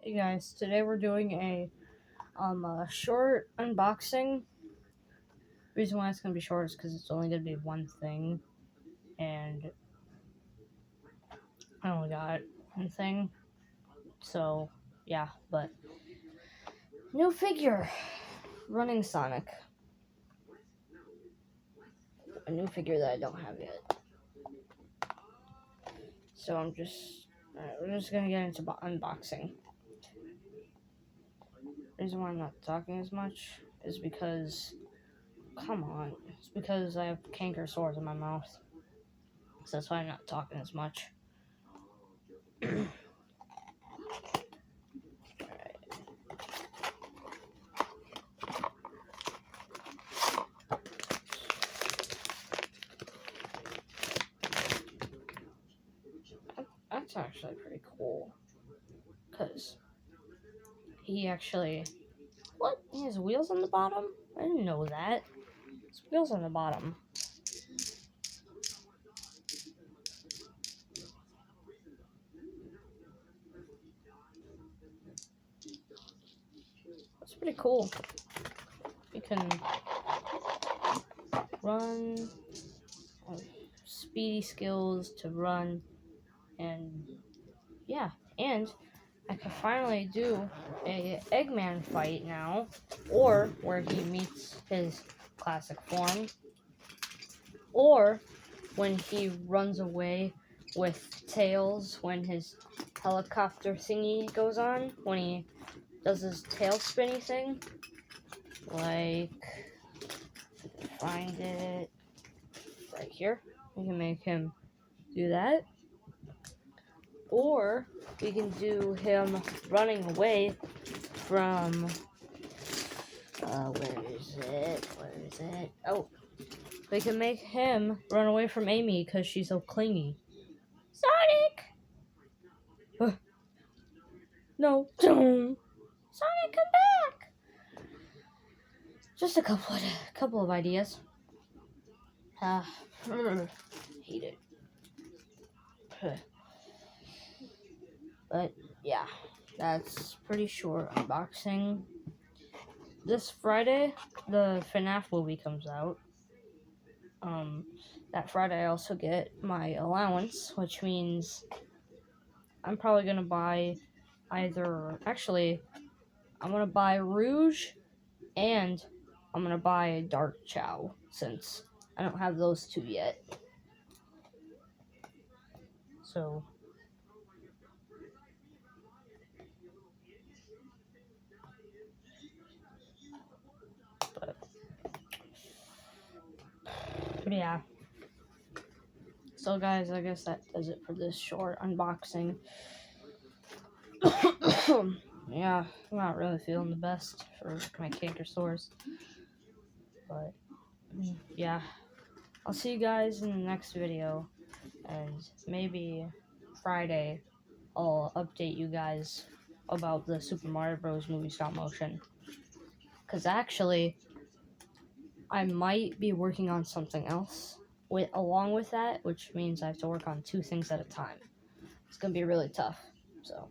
Hey guys, today we're doing a short unboxing. Reason why it's gonna be short is because it's only gonna be one thing, and I only got one thing. So yeah, but new figure, running Sonic, a new figure that I don't have yet. So we're just gonna get into unboxing. Reason why I'm not talking as much is because, come on, it's because I have canker sores in my mouth. So that's why I'm not talking as much. That's actually pretty cool. Because he actually... What? He has wheels on the bottom? I didn't know that. There's wheels on the bottom. That's pretty cool. You can run, speedy skills to run, and yeah, and I can finally do a Eggman fight now, or where he meets his classic form, or when he runs away with Tails when his helicopter thingy goes on, when he does his tail spinny thing. Like, find it right here. We can make him do that. Or we can do him running away from, where is it? Oh, we can make him run away from Amy because she's so clingy. Sonic! No. Sonic, come back! Just a couple of ideas. Hate it. But yeah, that's pretty short unboxing. This Friday, the FNAF movie comes out. That Friday I also get my allowance, which means I'm probably gonna buy I'm gonna buy Rouge and I'm gonna buy Dark Chow since I don't have those two yet. So yeah. So guys, I guess that does it for this short unboxing. Yeah, I'm not really feeling the best for my canker sores. But yeah, I'll see you guys in the next video, and maybe Friday I'll update you guys about the Super Mario Bros. Movie stop motion. Because actually, I might be working on something else along with that, which means I have to work on 2 things at a time. It's going to be really tough, so.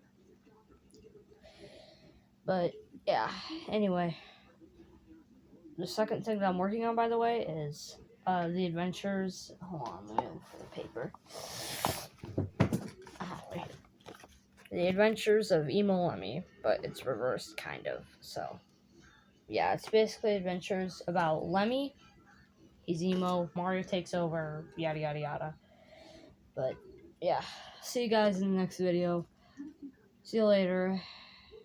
But, yeah, anyway. The second thing that I'm working on, by the way, is the adventures. Hold on, let me look for the paper. Right. The Adventures of Emo Lemmy, but it's reversed, kind of. So, yeah, it's basically adventures about Lemmy. He's emo, Mario takes over, yada yada yada. But, yeah, see you guys in the next video. See you later.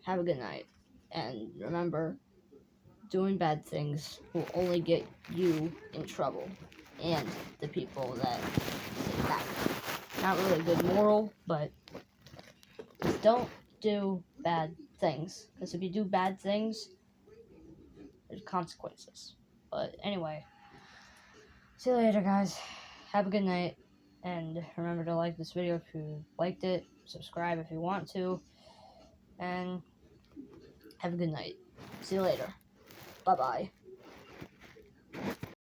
Have a good night. And remember, doing bad things will only get you in trouble. And the people that not really a good moral, but just don't do bad things. Because if you do bad things, there's consequences. But anyway, see you later, guys. Have a good night. And remember to like this video if you liked it. Subscribe if you want to. And have a good night. See you later. Bye-bye.